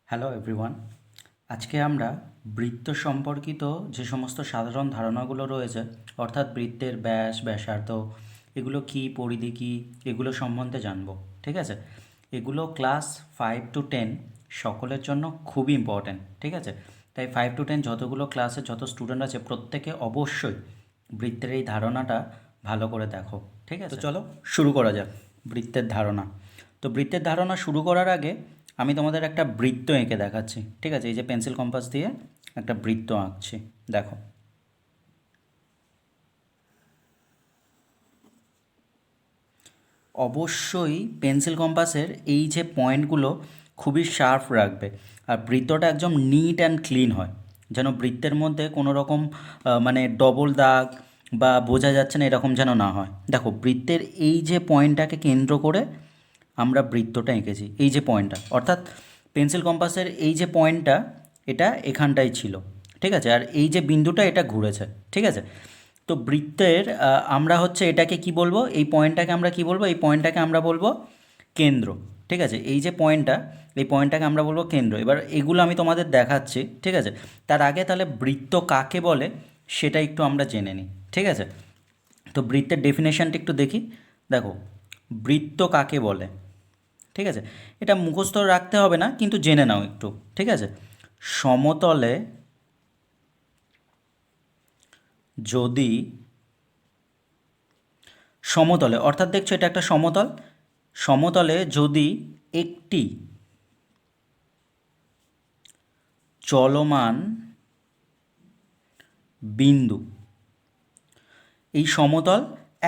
Hello everyone. আজকে আমরা বৃত্ত সম্পর্কিত যে সমস্ত সাধারণ ধারণাগুলো রয়েছে, অর্থাৎ বৃত্তের ব্যাস, ব্যাসার্ধ, এগুলো কী, পরিধি কী, এগুলো সম্বন্ধে জানবো। ঠিক আছে? এগুলো ক্লাস 5 to 10 সকলের জন্য খুবই ইম্পর্ট্যান্ট। ঠিক আছে? তাই 5 to 10 যতগুলো ক্লাসে যত স্টুডেন্ট আছে প্রত্যেকে অবশ্যই বৃত্তের এই ধারণাটা ভালো করে দেখো। ঠিক আছে? তো চলো শুরু করা যাক বৃত্তের ধারণা। তো বৃত্তের ধারণা শুরু করার আগে আমি তোমাদের একটা বৃত্ত এঁকে দেখাচ্ছি। ঠিক আছে? এই যে পেন্সিল কম্পাস দিয়ে একটা বৃত্ত আঁকছি, দেখো। অবশ্যই পেন্সিল কম্পাসের এই যে পয়েন্টগুলো খুবই শার্প রাখবে, আর বৃত্তটা একদম নিট অ্যান্ড ক্লিন হয়, যেন বৃত্তের মধ্যে কোনো রকম মানে ডবল দাগ বা বোঝা যাচ্ছে না এরকম যেন না হয়। দেখো, বৃত্তের এই যে পয়েন্টটাকে কেন্দ্র করে আমরা বৃত্তটা এঁকেছি, এই যে পয়েন্টটা, অর্থাৎ পেন্সিল কম্পাসের এই যে পয়েন্টটা, এটা এখানটাই ছিল। ঠিক আছে? আর এই যে বিন্দুটা, এটা ঘুরেছে। ঠিক আছে? তো বৃত্তের আমরা হচ্ছে এটাকে কি বলবো, এই পয়েন্টটাকে আমরা কি বলবো, এই পয়েন্টটাকে আমরা বলবো কেন্দ্র। ঠিক আছে? এই যে পয়েন্টটা, এই পয়েন্টটাকে আমরা বলবো কেন্দ্র। এবার এগুলো আমি তোমাদের দেখাচ্ছি। ঠিক আছে? তার আগে তাহলে বৃত্ত কাকে বলে সেটা একটু আমরা জেনে নিই। ঠিক আছে? তো বৃত্তের ডেফিনেশনটা একটু দেখি। দেখো, বৃত্ত কাকে বলে। ঠিক আছে? এটা মুখস্থ রাখতে হবে না, কিন্তু জেনে নাও একটু। ঠিক আছে? সমতলে যদি, সমতলে অর্থাৎ দেখছো এটা একটা সমতল, সমতলে যদি একটি চলমান বিন্দু, এই সমতল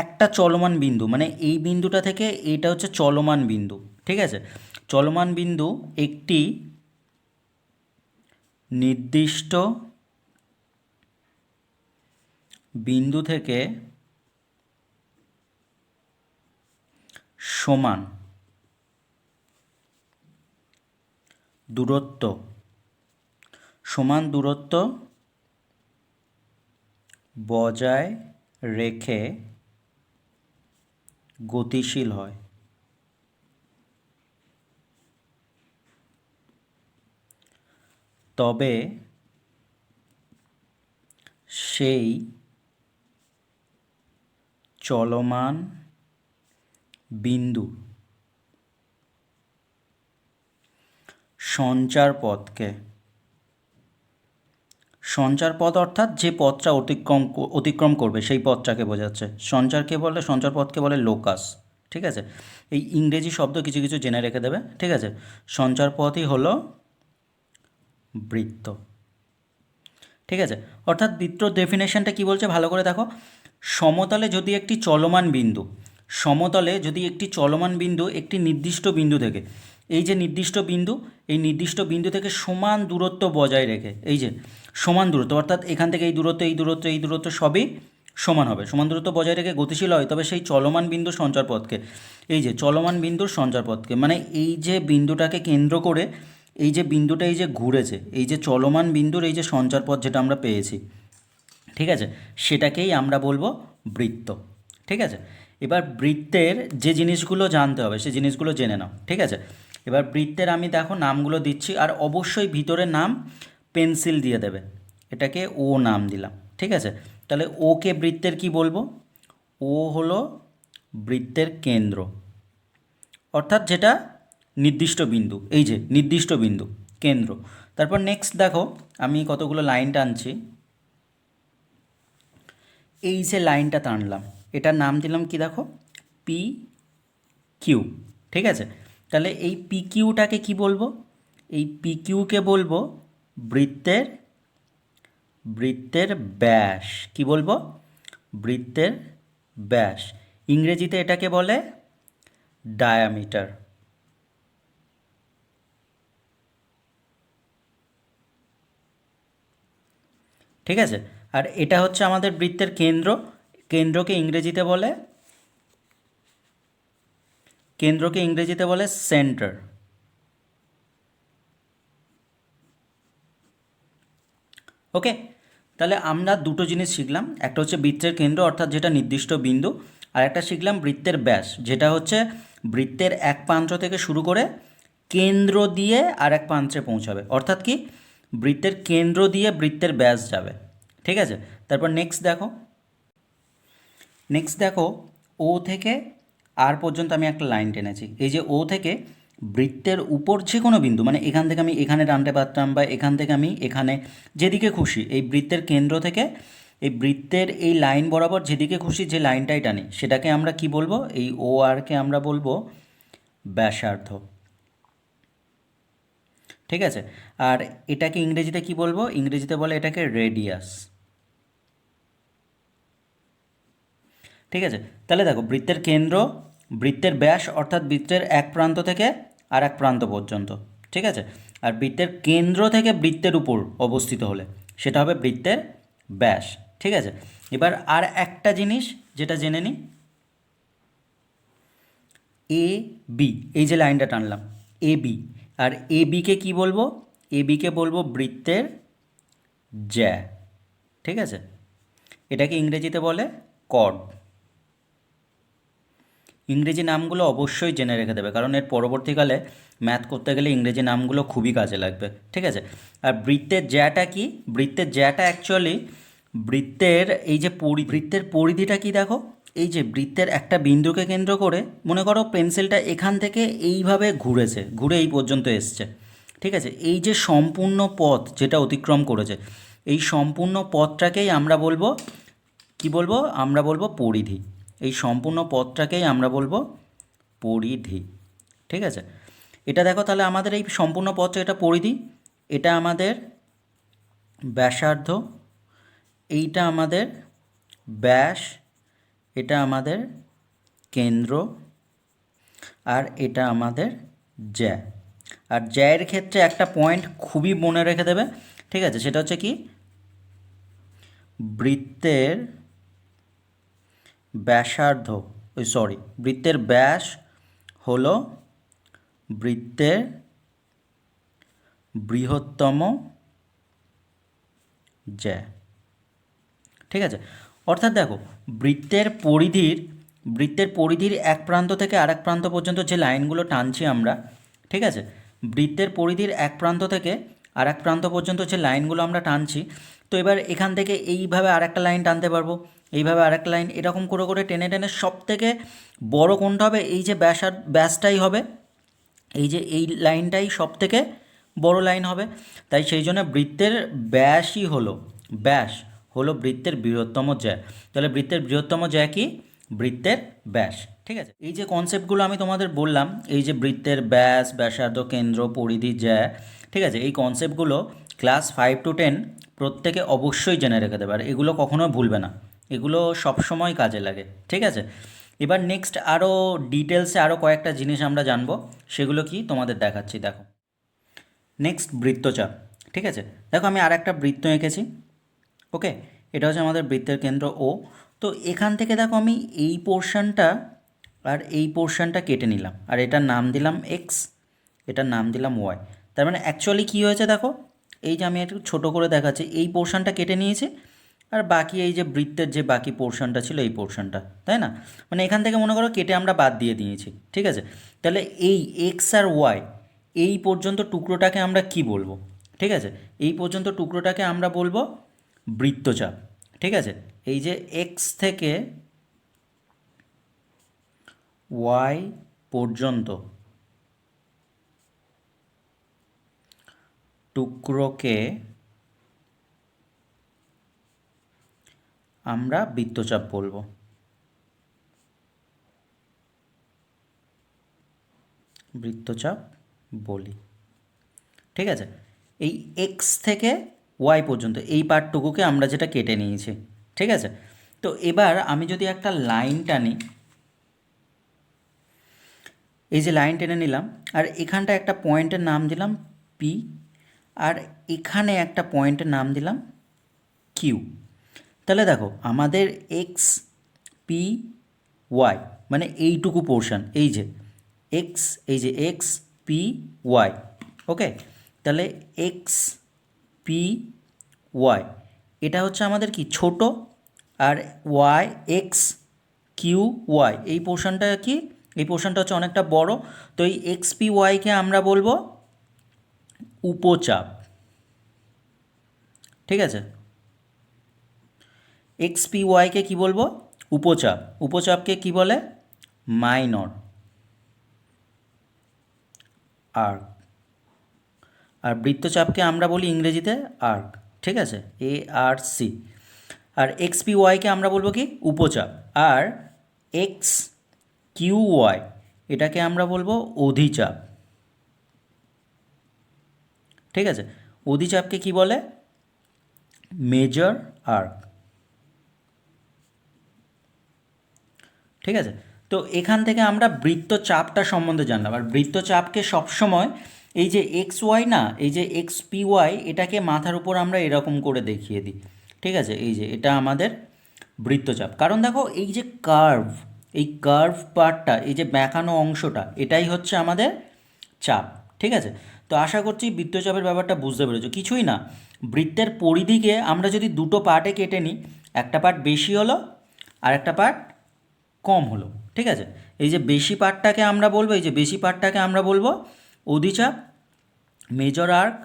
একটা চলমান বিন্দু, মানে এই বিন্দুটা থেকে এইটা হচ্ছে চলমান বিন্দু। ঠিক আছে? চলমান বিন্দু একটি নির্দিষ্ট বিন্দু থেকে সমান দূরত্ব, সমান দূরত্ব বজায় রেখে গতিশীল হয়। তবে সেই চলমান বিন্দু সঞ্চার পথকে, সঞ্চার পথ অর্থাৎ যে পথটা অতিক্রম করবে সেই পথটাকে বোঝাচ্ছে। সঞ্চারকে বলে, সঞ্চার পথকে বলে লোকাস। ঠিক আছে? এই ইংরেজি শব্দ কিছু কিছু জেনে রেখে দেবে। ঠিক আছে? সঞ্চার পথই হলো বৃত্ত। ঠিক আছে? অর্থাৎ বৃত্তর ডেফিনেশনটা কি বলছে ভালো করে দেখো। সমতলে যদি একটি চলমান বিন্দু, সমতলে যদি একটি চলমান বিন্দু একটি নির্দিষ্ট বিন্দু থেকে, এই যে নির্দিষ্ট বিন্দু, এই নির্দিষ্ট বিন্দু থেকে সমান দূরত্ব বজায় রেখে, এই যে সমান দূরত্ব অর্থাৎ এখান থেকে এই দূরত্ব, এই দূরত্ব, এই দূরত্ব সবই সমান হবে, সমান দূরত্ব বজায় রেখে গতিশীল হয়, তবে সেই চলমান বিন্দুর সঞ্চারপথকে, এই যে চলমান বিন্দুর সঞ্চারপথকে, মানে এই যে বিন্দুটাকে কেন্দ্র করে এই যে বিন্দুটা এই যে ঘুরেছে, এই যে চলমান বিন্দুর এই যে সঞ্চারপথ যেটা আমরা পেয়েছি, ঠিক আছে, সেটাকেই আমরা বলবো বৃত্ত। ঠিক আছে? এবার বৃত্তের যে জিনিসগুলো জানতে হবে সে জিনিসগুলো জেনে নাও। ঠিক আছে? এবার বৃত্তের আমি দেখো নামগুলো দিচ্ছি, আর অবশ্যই ভিতরে নাম পেন্সিল দিয়ে দেবে। এটাকে ও নাম দিলাম। ঠিক আছে? তাহলে ওকে বৃত্তের কি বলবো? ও হলো বৃত্তের কেন্দ্র, অর্থাৎ যেটা নির্দিষ্ট বিন্দু, এই যে নির্দিষ্ট বিন্দু কেন্দ্র। তারপর নেক্সট দেখো, আমি কতগুলো লাইন টানছি। এই যে লাইনটা টানলাম, এটার নাম দিলাম কি দেখো, পি কিউ। ঠিক আছে? তাহলে এই পি কিউটাকে কি বলবো? এই পি কিউকে বলবো বৃত্তের, বৃত্তের ব্যাস। কি বলবো? বৃত্তের ব্যাস। ইংরেজিতে এটাকে বলে ডায়ামিটার। ঠিক আছে? আর এটা হচ্ছে আমাদের বৃত্তের কেন্দ্র, কেন্দ্রকে ইংরেজিতে বলে, কেন্দ্রকে ইংরেজিতে বলে সেন্টার। ওকে? তাহলে আমরা দুটো জিনিস শিখলাম, একটা হচ্ছে বৃত্তের কেন্দ্র অর্থাৎ যেটা নির্দিষ্ট বিন্দু, আর একটা শিখলাম বৃত্তের ব্যাস, যেটা হচ্ছে বৃত্তের এক প্রান্ত থেকে শুরু করে কেন্দ্র দিয়ে আর এক প্রান্তে পৌঁছাবে, অর্থাৎ কি বৃত্তের কেন্দ্র দিয়ে বৃত্তের ব্যাস যাবে। ঠিক আছে, তারপর নেক্সট দেখো ও থেকে আর পর্যন্ত আমি একটা লাইন টেনেছি। এই যে ও থেকে বৃত্তের উপর যে কোনো বিন্দু, মানে এখান থেকে আমি এখানে টানতে পারতাম বা এখান থেকে আমি এখানে, যেদিকে খুশি এই বৃত্তের কেন্দ্র থেকে এই বৃত্তের এই লাইন বরাবর যেদিকে খুশি যে লাইনটাই টানি সেটাকে আমরা কি বলবো, এই ও আরকে আমরা বলবো ব্যাসার্ধ। ঠিক আছে, আর এটাকে ইংরেজিতে কি বলবো, ইংরেজিতে বলে এটাকে রেডিয়াস। ঠিক আছে, তাহলে দেখো বৃত্তের কেন্দ্র, বৃত্তের ব্যাস অর্থাৎ বৃত্তের এক প্রান্ত থেকে আর এক প্রান্ত পর্যন্ত। ঠিক আছে, আর বৃত্তের কেন্দ্র থেকে বৃত্তের উপর অবস্থিত হলে সেটা হবে বৃত্তের ব্যাস। ঠিক আছে, এবার আর একটা জিনিস যেটা জেনে নিই, এ বি, এই যে লাইনটা টানলাম এ বি, আর এ বিকে কী বলবো, এ বিকে বলবো বৃত্তের জ্যা। ঠিক আছে, এটাকে ইংরেজিতে বলে কর্ড। ইংরেজি নামগুলো অবশ্যই জেনে রেখে দেবে, কারণ এর পরবর্তীকালে ম্যাথ করতে গেলে ইংরেজি নামগুলো খুবই কাজে লাগবে। ঠিক আছে, আর বৃত্তের জ্যাটা কি, বৃত্তের জ্যাটা অ্যাকচুয়ালি বৃত্তের এই যে বৃত্তের পরিধিটা কি দেখো, এই যে বৃত্তের একটা বিন্দুকে কেন্দ্র করে মনে করো পেন্সিলটা এখান থেকে এইভাবে ঘুরেছে, ঘুরে এই পর্যন্ত এসছে। ঠিক আছে, এই যে সম্পূর্ণ পথ যেটা অতিক্রম করেছে, এই সম্পূর্ণ পথটাকেই আমরা বলবো কি বলবো, আমরা বলবো পরিধি। এই সম্পূর্ণ পথটাকেই আমরা বলবো পরিধি। ঠিক আছে, এটা দেখো তাহলে আমাদের এই সম্পূর্ণ পথটা এটা পরিধি, এটা আমাদের ব্যাসার্ধ, এইটা আমাদের ব্যাস, এটা আমাদের কেন্দ্র, আর এটা আমাদের জ্যা। আর জ্যায়ের ক্ষেত্রে একটা পয়েন্ট খুবই মনে রেখে দেবে। ঠিক আছে, সেটা হচ্ছে কি বৃত্তের ব্যাসার্ধ, বৃত্তের ব্যাস হলো বৃত্তের বৃহত্তম জ্যা। ঠিক আছে, অর্থাৎ দেখো বৃত্তের পরিধির এক প্রান্ত থেকে আর এক প্রান্ত পর্যন্ত যে লাইনগুলো টানছি আমরা, ঠিক আছে, বৃত্তের পরিধির এক প্রান্ত থেকে আর এক প্রান্ত পর্যন্ত যে লাইনগুলো আমরা টানছি, তো এবার এখান থেকে এইভাবে আর একটা লাইন টানতে পারবো, এইভাবে আর একটা লাইন, এরকম করে করে টেনে টেনে সব থেকে বড় কোনটা হবে, এই যে ব্যাসটাই হবে, এই যে এই লাইনটাই সব থেকে বড় লাইন হবে। তাই সেই জন্য বৃত্তের ব্যাস হলো বৃত্তের বৃহত্তম জ্যা। তাহলে বৃত্তের বৃহত্তম জ্যা কি, বৃত্তের ব্যাস। ঠিক আছে, এই যে কনসেপ্টগুলো আমি তোমাদের বললাম, এই যে বৃত্তের ব্যাস, ব্যাসার্ধ, কেন্দ্র, পরিধি, জ্যা, ঠিক আছে, এই কনসেপ্টগুলো ক্লাস 5 to 10 প্রত্যেকে অবশ্যই জেনে রেখে দেবে, আর এগুলো কখনো ভুলবে না, এগুলো সবসময় কাজে লাগে। ঠিক আছে, এবার নেক্সট আরও ডিটেলসে আরও কয়েকটা জিনিস আমরা জানবো, সেগুলো কি তোমাদের দেখাচ্ছি। দেখো নেক্সট বৃত্তচাপ। ঠিক আছে, দেখো আমি আর একটা বৃত্ত এঁকেছি। ওকে, এটা হচ্ছে আমাদের বৃত্তের কেন্দ্র ও। তো এখান থেকে দেখো আমি এই পোর্শনটা আর এই পোর্শনটা কেটে নিলাম, আর এটার নাম দিলাম এক্স, এটার নাম দিলাম ওয়াই। তার মানে অ্যাকচুয়ালি কী হয়েছে দেখো, এই যে আমি একটু ছোটো করে দেখাচ্ছি, এই পোর্শনটা কেটে নিয়েছি, আর বাকি এই যে বৃত্তের যে বাকি পোর্শনটা ছিল এই পোর্শনটা, তাই না, মানে এখান থেকে মনে করো কেটে আমরা বাদ দিয়ে দিয়েছি। ঠিক আছে, তাহলে এই এক্স আর ওয়াই এই পর্যন্ত টুকরোটাকে আমরা কি বলবো, ঠিক আছে, এই পর্যন্ত টুকরোটাকে আমরা বলবো বৃত্তচাপ। ঠিক আছে, এই যে এক্স থেকে ওয়াই পর্যন্ত টুকরোকে আমরা বৃত্তচাপ বলবো। বৃত্তচাপ বলি। ঠিক আছে, এই এক্স থেকে ওয়াই পর্যন্ত এই পার্টটুকুকে আমরা যেটা কেটে নিয়েছি। ঠিক আছে, তো এবার আমি যদি একটা লাইন টানি, এই যে লাইন টেনে নিলাম, আর এখানটা একটা পয়েন্টের নাম দিলাম পি, আর এখানে একটা পয়েন্টের নাম দিলাম কিউ। তাহলে দেখো আমাদের এক্স পি ওয়াই মানে এইটুকু পোর্শন, এই যে এক্স, এই যে এক্স পি ওয়াই, ওকে, তাহলে এক্স পি ওয়াই এটা হচ্ছে আমাদের কি ছোট, আর ওয়াই এক্স কিউ ওয়াই এই পোর্শনটা কি এই পোর্শনটা হচ্ছে অনেকটা বড়, তো এই এক্স পি ওয়াইকে আমরা বলবো উপচাপ। ঠিক আছে, এক্স পি ওয়াইকে কী বলবো? উপচাপ। উপচাপকে কি বলে? Minor arc. আর বৃত্তচাপকে আমরা বলি ইংরেজিতে আর্ক। ঠিক আছে, এ আর সি। আর এক্স পি ওয়াইকে আমরা বলবো কি? উপচাপ। আর এক্স কিউ ওয়াই এটাকে আমরা বলবো অধিচাপ। ঠিক আছে, অধিচাপকে কি বলে? Major arc. ঠিক আছে, তো এখান থেকে আমরা বৃত্তচাপটা সম্বন্ধে জানলাম। আর বৃত্তচাপকে সবসময় এই যে এক্স ওয়াই না, এই যে এক্স পি ওয়াই, এটাকে মাথার উপর আমরা এরকম করে দেখিয়ে দিই। ঠিক আছে, এই যে এটা আমাদের বৃত্তচাপ। কারণ দেখো এই যে কার্ভ, এই কার্ভ পার্টটা, এই যে বেঁকানো অংশটা, এটাই হচ্ছে আমাদের চাপ। ঠিক আছে, তো আশা করছি বৃত্তচাপের ব্যাপারটা বুঝতে পেরেছো। কিছুই না, বৃত্তের পরিধিকে আমরা যদি দুটো পার্টে কেটে নিই, একটা পার্ট বেশি হলো আর একটা পার্ট কম হলো। ঠিক আছে, এই যে বেশি পার্টটাকে আমরা বলবো, এই যে বেশি পার্টটাকে আমরা বলবো অধিচাপ, মেজর আর্ক।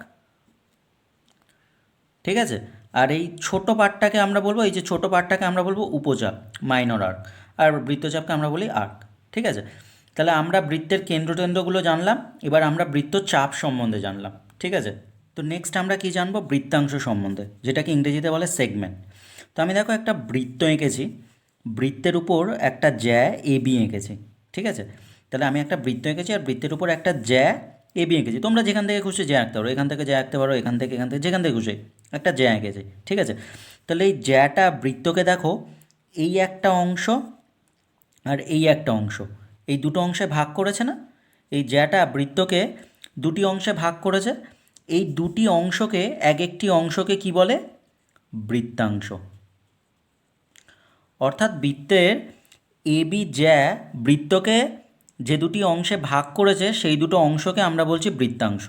ঠিক আছে, আর এই ছোট পার্টটাকে আমরা বলবো, এই যে ছোট পার্টটাকে আমরা বলবো উপচাপ, মাইনর আর্ক। আর বৃত্তচাপকে আমরা বলি আর্ক। ঠিক আছে, তাহলে আমরা বৃত্তের কেন্দ্রটেন্দ্রগুলো জানলাম, এবার আমরা বৃত্তচাপ সম্বন্ধে জানলাম। ঠিক আছে, তো নেক্সট আমরা কি জানবো? বৃত্তাংশ সম্বন্ধে, যেটাকে ইংরেজিতে বলে সেগমেন্ট। তো আমি দেখো একটা বৃত্ত এঁকেছি, বৃত্তের উপর একটা জ্যা এ বি এঁকেছি। ঠিক আছে, তাহলে আমি একটা বৃত্ত এঁকেছি আর বৃত্তের উপর একটা জ্যা এ বি এঁকেছি। তোমরা যেখান থেকে খুশি জ্যা আঁকতে পারো, এখান থেকে জ্যা আঁকতে পারো, এখান থেকে যেখান থেকে খুশি একটা জ্যা এঁকেছি। ঠিক আছে, তাহলে এই জ্যাটা বৃত্তকে দেখো, এই একটা অংশ আর এই একটা অংশ, এই দুটো অংশে ভাগ করেছে না? এই জ্যাটা বৃত্তকে দুটি অংশে ভাগ করেছে। এই দুটি অংশকে, এক একটি অংশকে কি বলে? বৃত্তাংশ। অর্থাৎ বৃত্তের এ বি জ্যা বৃত্তকে যে দুটি অংশে ভাগ করেছে, সেই দুটো অংশকে আমরা বলছি বৃত্তাংশ।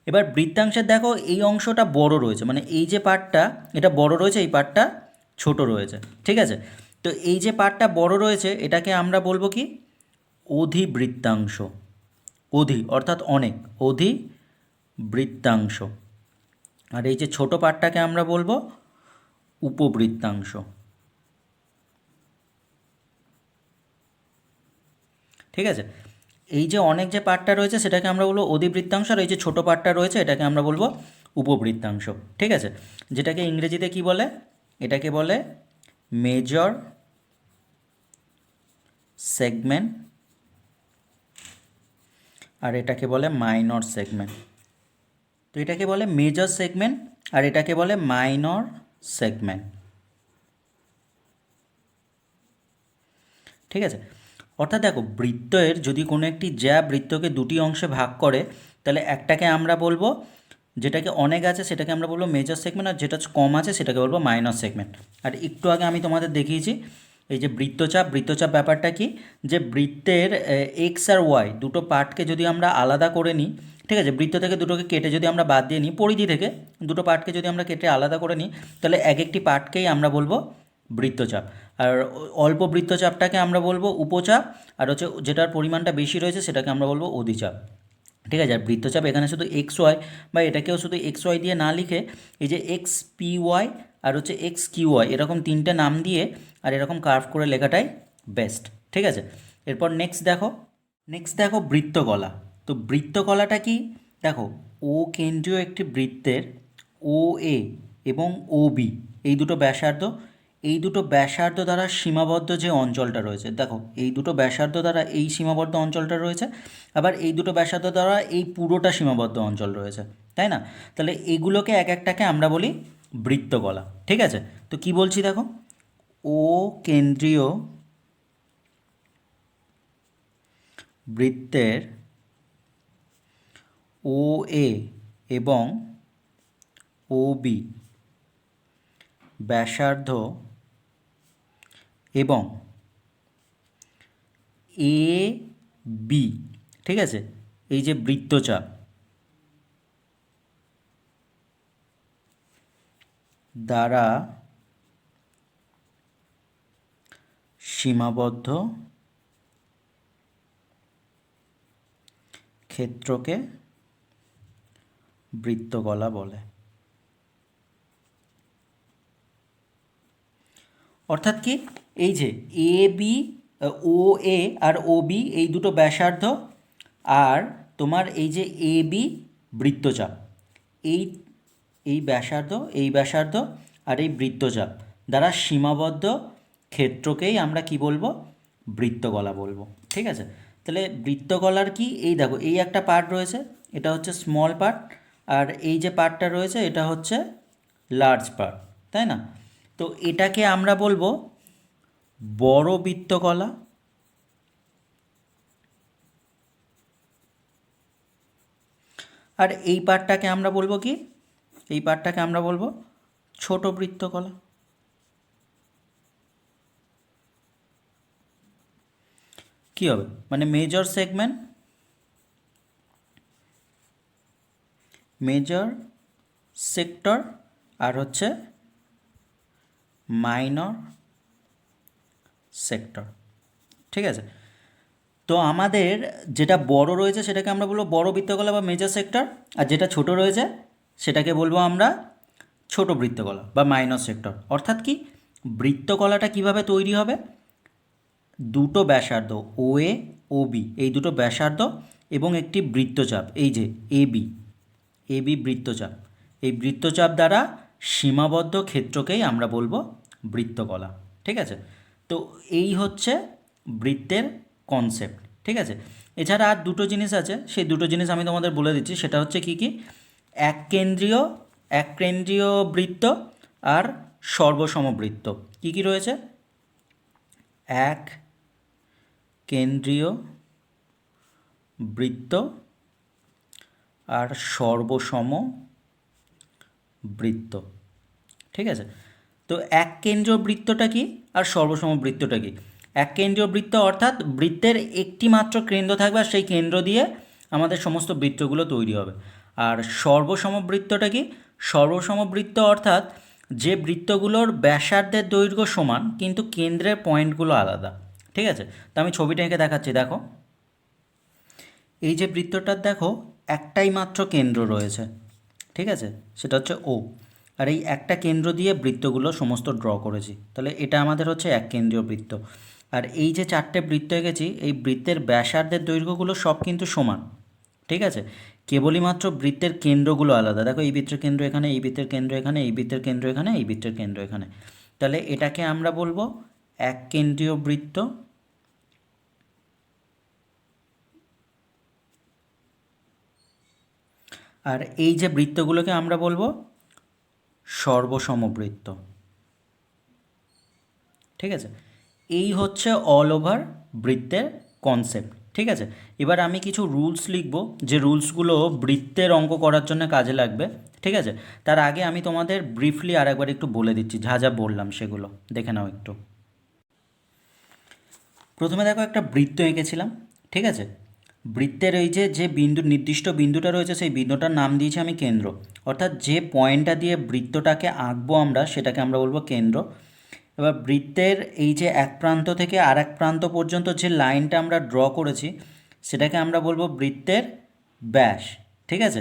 এবার বৃত্তাংশের দেখো এই অংশটা বড় রয়েছে, মানে এই যে পার্টটা এটা বড় রয়েছে, এই পার্টটা ছোট রয়েছে। ঠিক আছে, তো এই যে পার্টটা বড় রয়েছে এটাকে আমরা বলবো কি? অধিবৃত্তাংশ। অধি অর্থাৎ অনেক, অধিবৃত্তাংশ। আর এই যে ছোট পার্টটাকে আমরা বলবো উপবৃত্তাংশ। ঠিক আছে, এই যে অনেক যে পার্টটা রয়েছে সেটাকে আমরা বলবো অধিবৃত্তাংশ, আর এই যে ছোটো পার্টটা রয়েছে এটাকে আমরা বলবো উপবৃত্তাংশ। ঠিক আছে, যেটাকে ইংরেজিতে কি বলে? এটাকে বলে মেজর সেগমেন্ট, আর এটাকে বলে মাইনর সেগমেন্ট। তো এটাকে বলে মেজর সেগমেন্ট আর এটাকে বলে মাইনর সেগমেন্ট। ঠিক আছে, অর্থাৎ দেখো বৃত্তের যদি কোনো একটি জ্যা বৃত্তকে দুটি অংশে ভাগ করে, তাহলে একটাকে আমরা বলবো, যেটাকে অনেক আছে সেটাকে আমরা বলবো মেজর সেগমেন্ট, আর যেটা কম আছে সেটাকে বলবো মাইনর সেগমেন্ট। আর একটু আগে আমি তোমাদের দেখিয়েছি এই যে বৃত্তচাপ, বৃত্তচাপ ব্যাপারটা কি? যে বৃত্তের এক্স আর ওয়াই দুটো পার্টকে যদি আমরা আলাদা করে নিই, ঠিক আছে, বৃত্ত থেকে দুটোকে কেটে যদি আমরা বাদ দিয়ে নিই, পরিধি থেকে দুটো পার্টকে যদি আমরা কেটে আলাদা করে নিই, তাহলে এক একটি পার্টকেই আমরা বলবো বৃত্তচাপ। আর অল্প বৃত্তচাপটাকে আমরা বলবো উপচাপ, আর হচ্ছে যেটার পরিমাণটা বেশি রয়েছে সেটাকে আমরা বলবো অধিচাপ। ঠিক আছে, আর বৃত্তচাপ এখানে শুধু এক্স ওয়াই বা এটাকেও শুধু এক্স ওয়াই দিয়ে না লিখে এই যে এক্স পি ওয়াই আর হচ্ছে এক্স কিউ ওয়াই এরকম তিনটে নাম দিয়ে আর এরকম কার্ভ করে লেখাটাই বেস্ট। ঠিক আছে, এরপর নেক্সট দেখো বৃত্তকলা। তো বৃত্তকলাটা কি? দেখো ও কেন্দ্রীয় একটি বৃত্তের ও এ এবং ও বি, এই দুটো ব্যাসার্ধ, এই দুটো ব্যাসার্ধ দ্বারা সীমাবদ্ধ যে অঞ্চলটা রয়েছে, দেখো এই দুটো ব্যাসার্ধ দ্বারা এই সীমাবদ্ধ অঞ্চলটা রয়েছে, আবার এই দুটো ব্যাসার্ধ দ্বারা এই পুরোটা সীমাবদ্ধ অঞ্চল রয়েছে, তাই না? তাহলে এগুলোকে এক একটাকে আমরা বলি বৃত্তকলা। ঠিক আছে, তো কি বলছি দেখো, ও কেন্দ্রীয় বৃত্তের ও এ এবং ও বি ব্যাসার্ধ এবং এ বি, ঠিক আছে, এই যে বৃত্তচাপ দ্বারা সীমাবদ্ধ ক্ষেত্রকে বৃত্তকলা বলে। অর্থাৎ কি, এই যে A B, O A R O B এই দুটো ব্যাসার্ধ, আর তোমার এই যে এ বি বৃত্তচাপ, এই এই ব্যাসার্ধ আর এই বৃত্তচাপ দ্বারা সীমাবদ্ধ ক্ষেত্রকেই আমরা কি বলবো, বৃত্তকলা বলবো। ঠিক আছে, তাহলে বৃত্তকলার কি, এই দেখো এই একটা পার্ট রয়েছে, এটা হচ্ছে স্মল পার্ট, আর এই যে পার্টটা রয়েছে এটা হচ্ছে লার্জ পার্ট, তাই না? তো এটাকে আমরা বলবো বড় বৃত্তকলা, আর এই পার্টটাকে আমরা বলবো কি, এই পার্টটাকে আমরা বলবো ছোট বৃত্তকলা। কি হবে, মানে মেজর সেগমেন্ট, মেজর সেক্টর, আর হচ্ছে মাইনর সেক্টর। ঠিক আছে, তো আমাদের যেটা বড় রয়েছে সেটাকে আমরা বলবো বড় বৃত্তকলা বা মেজর সেক্টর, আর যেটা ছোট রয়েছে সেটাকে বলবো আমরা ছোট বৃত্তকলা বা মাইনর সেক্টর। অর্থাৎ কি, বৃত্তকলাটা কিভাবে তৈরি হবে, দুটো ব্যাসার্ধ ও এ ও বি, এই দুটো ব্যাসার্ধ এবং একটি বৃত্তচাপ, এই যে এ বি বৃত্তচাপ, এই বৃত্তচাপ দ্বারা সীমাবদ্ধ ক্ষেত্রকেই আমরা বলবো বৃত্তকলা। ঠিক আছে, তো এই হচ্ছে বৃত্তের কনসেপ্ট। ঠিক আছে, এছাড়া আর দুটো জিনিস আছে, সেই দুটো জিনিস আমি তোমাদের বলে দিচ্ছি, সেটা হচ্ছে কি কি, এককেন্দ্রীয় বৃত্ত আর সর্বসমবৃত্ত। কি কি রয়েছে, এক কেন্দ্রীয় বৃত্ত আর সর্বসম বৃত্ত। ঠিক আছে, তো এক কেন্দ্রীয় বৃত্তটা কি আর সর্বসম বৃত্তটা কি? এক কেন্দ্রীয় বৃত্ত অর্থাৎ বৃত্তের একটি মাত্র কেন্দ্র থাকবে, আর সেই কেন্দ্র দিয়ে আমাদের সমস্ত বৃত্তগুলো তৈরি হবে। আর সর্বসম বৃত্তটা কি, সর্বসম বৃত্ত অর্থাৎ যে বৃত্তগুলোর ব্যাসার্ধের দৈর্ঘ্য সমান কিন্তু কেন্দ্রের পয়েন্টগুলো আলাদা। ঠিক আছে, তো আমি ছবিটা এঁকে দেখাচ্ছি, দেখো এই যে বৃত্তটার দেখো একটাই মাত্র কেন্দ্র রয়েছে। ঠিক আছে, সেটা হচ্ছে ও, আর এই একটা কেন্দ্র দিয়ে বৃত্তগুলো সমস্ত ড্র করেছি, তাহলে এটা আমাদের হচ্ছে এক কেন্দ্রীয় বৃত্ত। আর এই যে চারটে বৃত্ত এঁকেছি, এই বৃত্তের ব্যাসার্ধের দৈর্ঘ্যগুলো সব কিন্তু সমান। ঠিক আছে, কেবলই মাত্র বৃত্তের কেন্দ্রগুলো আলাদা, দেখো এই বৃত্তের কেন্দ্র এখানে, এই বৃত্তের কেন্দ্র এখানে, এই বৃত্তের কেন্দ্র এখানে, এই বৃত্তের কেন্দ্র এখানে, তাহলে এটাকে আমরা বলবো এক কেন্দ্রীয় বৃত্ত। আর এই যে বৃত্তগুলোকে আমরা বলবো সর্বসমবৃত্ত। ঠিক আছে, এই হচ্ছে অল ওভার বৃত্তের কনসেপ্ট। ঠিক আছে, এবার আমি কিছু রুলস লিখব, যে রুলসগুলো বৃত্তের অঙ্ক করার জন্য কাজে লাগবে। ঠিক আছে, তার আগে আমি তোমাদের ব্রিফলি আর একবার একটু বলে দিচ্ছি, যা যা বললাম সেগুলো দেখে নাও একটু। প্রথমে দেখো একটা বৃত্ত এঁকেছিলাম। ঠিক আছে, বৃত্তের এই যে বিন্দু, নির্দিষ্ট বিন্দুটা রয়েছে, সেই বিন্দুটার নাম দিয়েছি আমি কেন্দ্র, অর্থাৎ যে পয়েন্টটা দিয়ে বৃত্তটাকে আঁকবো আমরা সেটাকে আমরা বলবো কেন্দ্র। এবার বৃত্তের এই যে এক প্রান্ত থেকে আর এক প্রান্ত পর্যন্ত যে লাইনটা আমরা ড্র করেছি সেটাকে আমরা বলবো বৃত্তের ব্যাস। ঠিক আছে,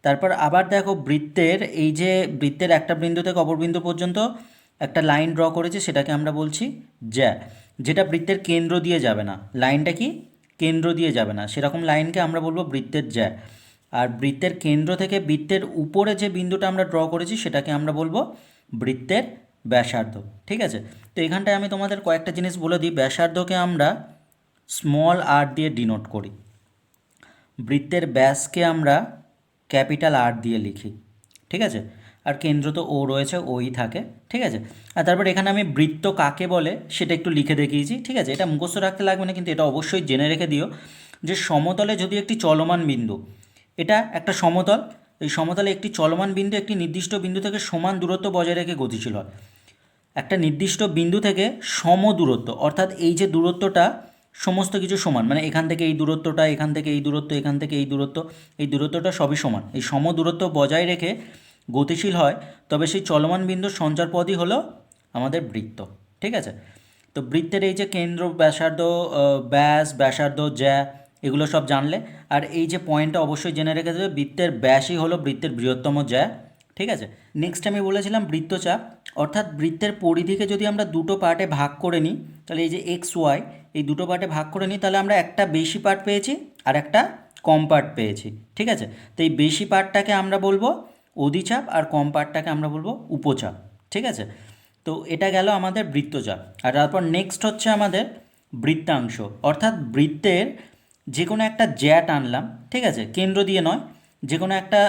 তারপর আবার দেখো বৃত্তের এই যে বৃত্তের একটা বিন্দু থেকে অপর বিন্দু পর্যন্ত একটা লাইন ড্র করেছি, সেটাকে আমরা বলছি জ্যা, যেটা বৃত্তের কেন্দ্র দিয়ে যাবে না, লাইনটা কি কেন্দ্র দিয়ে যাবে না, সেরকম লাইনকে আমরা বলবো বৃত্তের জ্যা। আর বৃত্তের কেন্দ্র থেকে বৃত্তের উপরে যে বিন্দুটা আমরা ড্র করেছি সেটাকে আমরা বলবো বৃত্তের ব্যাসার্ধ। ঠিক আছে, তো এখানটায় আমি তোমাদের কয়েকটা জিনিস বলে দিই। ব্যাসার্ধকে আমরা স্মল আর দিয়ে ডিনোট করি, বৃত্তের ব্যাসকে আমরা ক্যাপিটাল আর দিয়ে লিখি। ঠিক আছে, আর কেন্দ্র তো ও রয়েছে, ওই থাকে। ঠিক আছে, আর তারপর এখানে আমি বৃত্ত কাকে বলে সেটা একটু লিখে দেখিয়েছি। ঠিক আছে, এটা মুখস্থ রাখতে লাগবে না, কিন্তু এটা অবশ্যই জেনে রেখে দিও যে সমতলে যদি একটি চলমান বিন্দু, এটা একটা সমতল, এই সমতলে একটি চলমান বিন্দু একটি নির্দিষ্ট বিন্দু থেকে সমান দূরত্ব বজায় রেখে গতিশীল হয়। একটা নির্দিষ্ট বিন্দু থেকে সম দূরত্ব, অর্থাৎ এই যে দূরত্বটা সমস্ত কিছু সমান, মানে এখান থেকে এই দূরত্বটা, এখান থেকে এই দূরত্ব, এখান থেকে এই দূরত্ব, এই দূরত্বটা সবই সমান, এই সম দূরত্ব বজায় রেখে গতিশীল হয়, তবে সেই চলমান বিন্দুর সঞ্চারপথই হলো আমাদের বৃত্ত। ঠিক আছে, তো বৃত্তের এই যে কেন্দ্র, ব্যাসার্ধ, ব্যাস, ব্যাসার্ধ, জ্যা, এগুলো সব জানলে। আর এই যে পয়েন্টটা অবশ্যই জেনে রেখে দেবে, বৃত্তের ব্যাসই হলো বৃত্তের বৃহত্তম জ্যা। ঠিক আছে, নেক্সট আমি বলেছিলাম বৃত্তচাপ, অর্থাৎ বৃত্তের পরিধিকে যদি আমরা দুটো পার্টে ভাগ করে নিই, তাহলে এই যে এক্স ওয়াই এই দুটো পার্টে ভাগ করে নিই, তাহলে আমরা একটা বেশি পার্ট পেয়েছি আর একটা কম পার্ট পেয়েছি। ঠিক আছে, তো এই বেশি পার্টটাকে আমরা বলবো অধিচাপ আর কম পার্টটাকে আমরা বলবো উপচাপ। ঠিক আছে, তো এটা গেল আমাদের বৃত্তচাপ। আর তারপর নেক্সট হচ্ছে আমাদের বৃত্তাংশ, অর্থাৎ বৃত্তের যে কোনো একটা জ্যা টানলাম। ঠিক আছে, কেন্দ্র দিয়ে নয়, যে কোনো একটা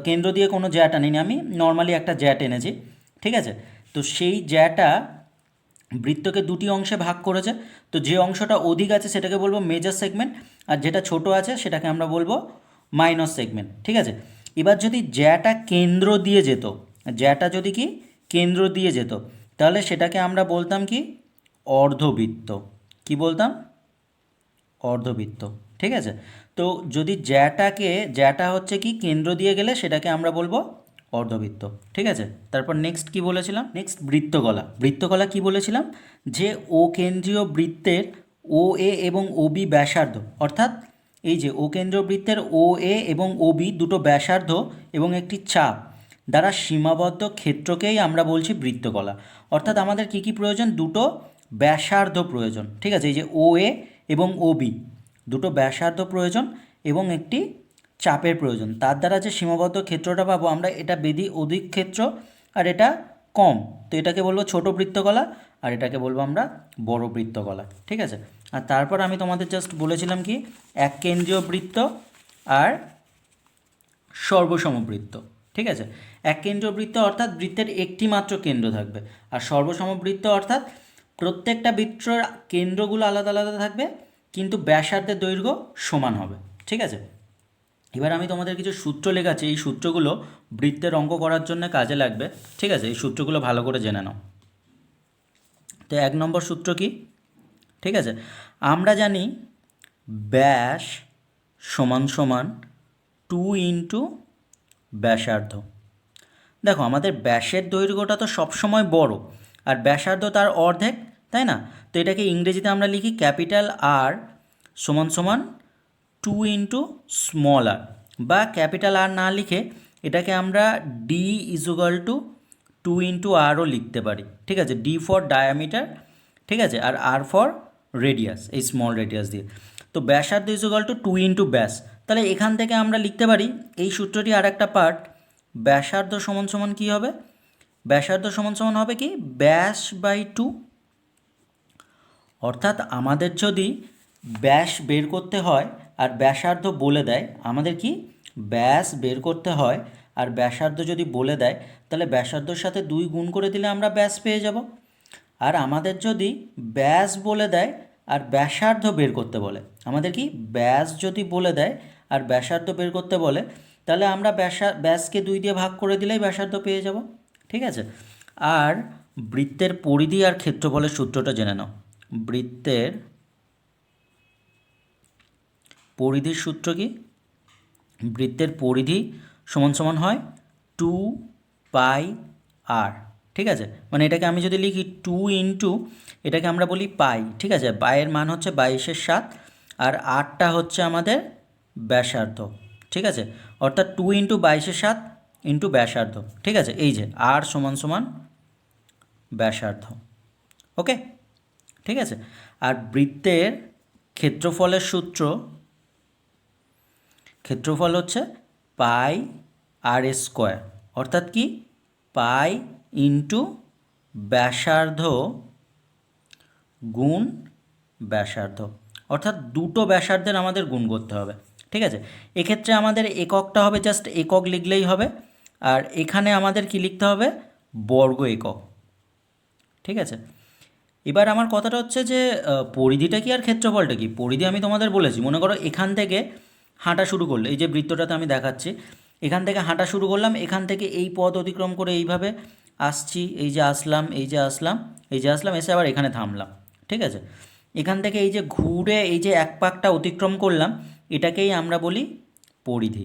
কেন্দ্র দিয়ে কোনো জ্যা টানিনি, আমি নর্মালি একটা জ্যা টেনেছি। ঠিক আছে, তো সেই জ্যাটা বৃত্তকে দুটি অংশে ভাগ করেছে। তো যে অংশটা অধিক আছে সেটাকে বলবো মেজর সেগমেন্ট, আর যেটা ছোট আছে সেটাকে আমরা বলবো মাইনর সেগমেন্ট। ঠিক আছে, এবার যদি জ্যাটা কেন্দ্র দিয়ে যেত, জ্যাটা যদি কি কেন্দ্র দিয়ে যেত, তাহলে সেটাকে আমরা বলতাম কি অর্ধবৃত্ত। কি বলতাম? অর্ধবৃত্ত। ঠিক আছে, তো যদি জ্যাটা হচ্ছে কি কেন্দ্র দিয়ে গেলে সেটাকে আমরা বলবো অর্ধবৃত্ত। ঠিক আছে, তারপর নেক্সট কি বলেছিলাম? নেক্সট বৃত্তকলা। বৃত্তকলা কি বলেছিলাম? যে ও কেন্দ্রীয় বৃত্তের ও এ এবং ও বি ব্যাসার্ধ, অর্থাৎ এই যে ও কেন্দ্রীয় বৃত্তের ও এ এবং ও বি দুটো ব্যাসার্ধ এবং একটি চাপ দ্বারা সীমাবদ্ধ ক্ষেত্রকেই আমরা বলছি বৃত্তকলা। অর্থাৎ আমাদের কি কি প্রয়োজন? দুটো ব্যাসার্ধ প্রয়োজন। ঠিক আছে, এই যে ও এ এবং ও বি দুটো ব্যাসার্ধ প্রয়োজন এবং একটি চাপের প্রয়োজন, তার দ্বারা যে সীমাবদ্ধ ক্ষেত্রটা পাবো আমরা, এটা বেধি অধিক ক্ষেত্র আর এটা কম, তো এটাকে বলবো ছোট বৃত্তকলা আর এটাকে বলবো আমরা বড় বৃত্তকলা। ঠিক আছে, আর তারপর আমি তোমাদের জাস্ট বলেছিলাম কি এক কেন্দ্রীয় বৃত্ত আর সর্বসমবৃত্ত। ঠিক আছে, এক কেন্দ্রীয় বৃত্ত অর্থাৎ বৃত্তের একটি মাত্র কেন্দ্র থাকবে, আর সর্বসমবৃত্ত অর্থাৎ প্রত্যেকটা বৃত্তর কেন্দ্রগুলো আলাদা আলাদা থাকবে কিন্তু ব্যাসার্ধের দৈর্ঘ্য সমান হবে। ঠিক আছে, এবার আমি তোমাদের কিছু সূত্র লেখাচ্ছি, এই সূত্রগুলো বৃত্তের অঙ্ক করার জন্য কাজে লাগবে। ঠিক আছে, এই সূত্রগুলো ভালো করে জেনে নাও। তো 1 নম্বর সূত্র কি? ঠিক আছে, আমরা জানি ব্যাস সমান সমান 2 ইন্টু ব্যাসার্ধ। দেখো আমাদের ব্যাসের দৈর্ঘ্যটা তো সবসময় বড় আর ব্যাসার্ধ তার অর্ধেক, তাই না? তো এটাকে ইংরেজিতে আমরা লিখি ক্যাপিটাল আর সমান সমান 2 ইন্টু স্মল আর, বা ক্যাপিটাল আর না লিখে এটাকে আমরা ডি ইজুগাল টু 2 ইন্টু আরও লিখতে পারি। ঠিক আছে, ডি ফর ডায়ামিটার, ঠিক আছে, আর আর ফর রেডিয়াস, এই স্মল রেডিয়াস দিয়ে। তো ব্যাসার্ধ ইজুগাল টু 2 ইন্টু ব্যাস, তাহলে এখান থেকে আমরা লিখতে পারি এই সূত্রটি আর একটা পার্ট, ব্যাসার্ধ সমান সমান কী হবে? ব্যাসার্ধ সমান সমান হবে কি ব্যাস বাই 2। অর্থাৎ আমাদের যদি ব্যাস বের করতে হয় আর ব্যাসার্ধ বলে দেয়, আমাদের কি ব্যাস বের করতে হয় আর ব্যাসার্ধ যদি বলে দেয়, তাহলে ব্যাসার্ধর সাথে 2 গুণ করে দিলে আমরা ব্যাস পেয়ে যাব। আর আমাদের যদি ব্যাস বলে দেয় আর ব্যাসার্ধ বের করতে বলে, আমাদের কি ব্যাস যদি বলে দেয় আর ব্যাসার্ধ বের করতে বলে, তাহলে আমরা ব্যাসকে 2 দিয়ে ভাগ করে দিলেই ব্যাসার্ধ পেয়ে যাব। ঠিক আছে, আর বৃত্তের পরিধি আর ক্ষেত্রফলের সূত্রটা জেনে নাও। বৃত্তের পরিধির সূত্র কি? বৃত্তের পরিধি সমান সমান হয় 2 পাই আর। ঠিক আছে, মানে এটাকে আমি যদি লিখি 2 ইন্টু, এটাকে আমরা বলি পাই। ঠিক আছে, পায়ের মান হচ্ছে 22/7 আর আরটা হচ্ছে আমাদের ব্যাসার্ধ। ঠিক আছে, অর্থাৎ 2 ইন্টু 22/7 ইন্টু ব্যাসার্ধ। ঠিক আছে, এই যে আর সমান সমান ব্যাসার্ধ। ওকে, ঠিক আছে, আর বৃত্তের ক্ষেত্রফলের সূত্র, ক্ষেত্রফল হচ্ছে পাই আর স্কোয়ার, অর্থাৎ কি পাই ইন্টু ব্যাসার্ধ গুণ ব্যাসার্ধ, অর্থাৎ দুটো ব্যাসার্ধের আমাদের গুণ করতে হবে। ঠিক আছে, এক্ষেত্রে আমাদের এককটা হবে জাস্ট একক লিখলেই হবে, আর এখানে আমাদের কি লিখতে হবে? বর্গ একক। ঠিক আছে, এবার আমার কথাটা হচ্ছে যে পরিধিটা কি আর ক্ষেত্রফলটা কি? পরিধি আমি তোমাদের বলেছি, মনে করো এখান থেকে হাঁটা শুরু করলে, এই যে বৃত্তটাতে আমি দেখাচ্ছি, এখান থেকে হাঁটা শুরু করলাম, এখান থেকে এই পথ অতিক্রম করে এইভাবে আসছি, এই যে আসলাম, এই যে আসলাম, এই যে আসলাম, এসে আবার এখানে থামলাম। ঠিক আছে, এখান থেকে এই যে ঘুরে এই যে এক পাকটা অতিক্রম করলাম, এটাকেই আমরা বলি পরিধি।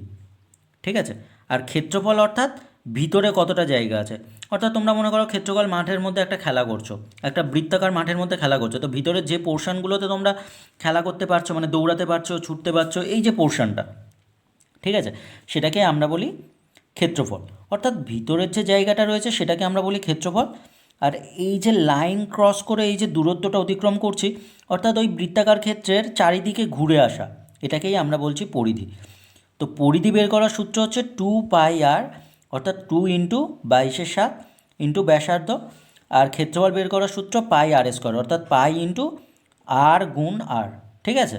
ঠিক আছে, আর ক্ষেত্রফল অর্থাৎ ভিতরে কতটা জায়গা আছে। অর্থাৎ তোমরা মনে করো ক্ষেত্রফল মাঠের মধ্যে একটা খেলা করছো, একটা বৃত্তাকার মাঠের মধ্যে খেলা করছো, তো ভিতরে যে পোর্শনগুলোতে তোমরা খেলা করতে পারছো, মানে দৌড়াতে পারছো, ছুটতে পারছো, এই যে পোর্শনটা, ঠিক আছে, সেটাকে আমরা বলি ক্ষেত্রফল। অর্থাৎ ভিতরের যে জায়গাটা রয়েছে সেটাকে আমরা বলি ক্ষেত্রফল। আর এই যে লাইন ক্রস করে এই যে দূরত্বটা অতিক্রম করছি, অর্থাৎ ওই বৃত্তাকার ক্ষেত্রের চারিদিকে ঘুরে আসা, এটাকেই আমরা বলছি পরিধি। তো পরিধি বের করার সূত্র হচ্ছে 2πr, অর্থাৎ 2 × 22⁷ ইন্টু ব্যাসার্ধ। আর ক্ষেত্রফল বের করার সূত্র πr², অর্থাৎ π × r/r। ঠিক আছে,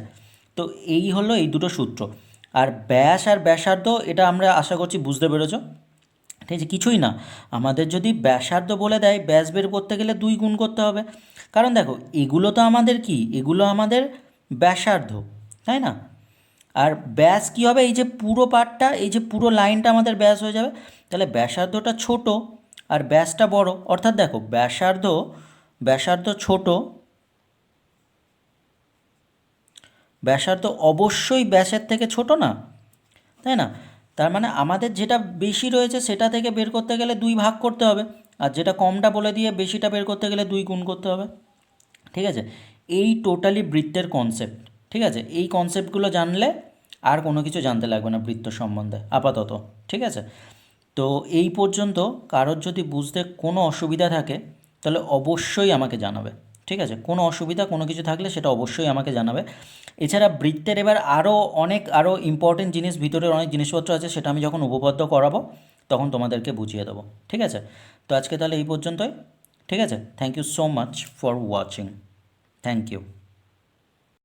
তো এই হলো এই দুটো সূত্র। আর ব্যাস আর ব্যাসার্ধ এটা আমরা আশা করছি বুঝতে পেরেছো। ঠিক আছে, কিছুই না, আমাদের যদি ব্যাসার্ধ বলে দেয়, ব্যাস বের করতে গেলে 2 গুণ করতে হবে। কারণ দেখো এগুলো তো আমাদের কি, এগুলো আমাদের ব্যাসার্ধ, তাই না? আর ব্যাস কী হবে, এই যে পুরো পার্টটা, এই যে পুরো লাইনটা আমাদের ব্যাস হয়ে যাবে। তাহলে ব্যাসার্ধটা ছোট আর ব্যাসটা বড়, অর্থাৎ দেখো ব্যাসার্ধ ব্যাসার্ধ ছোট, ব্যাসার্ধ অবশ্যই ব্যাসের থেকে ছোট না, তাই না? তার মানে আমাদের যেটা বেশি রয়েছে সেটা থেকে বের করতে গেলে 2 ভাগ করতে হবে, আর যেটা কমটা বলে দিয়ে বেশিটা বের করতে গেলে 2 গুণ করতে হবে। ঠিক আছে, এই টোটালি বৃত্তের কনসেপ্ট। ঠিক আছে, এই কনসেপ্টগুলো জানলে আর কোনো কিছু জানতে লাগবে না বৃত্ত সম্বন্ধে আপাতত। ঠিক আছে, তো এই পর্যন্ত কারোর যদি বুঝতে কোনো অসুবিধা থাকে তাহলে অবশ্যই আমাকে জানাবে। ঠিক আছে, কোনো অসুবিধা কোনো কিছু থাকলে সেটা অবশ্যই আমাকে জানাবে। এছাড়া বৃত্তের এবার আরও ইম্পর্টেন্ট জিনিস, ভিতরের অনেক জিনিসপত্র আছে, সেটা আমি যখন উপপাদ্য করাবো তখন তোমাদেরকে বুঝিয়ে দেবো। ঠিক আছে, তো আজকে তাহলে এই পর্যন্তই। ঠিক আছে, thank you so much for watching, thank you.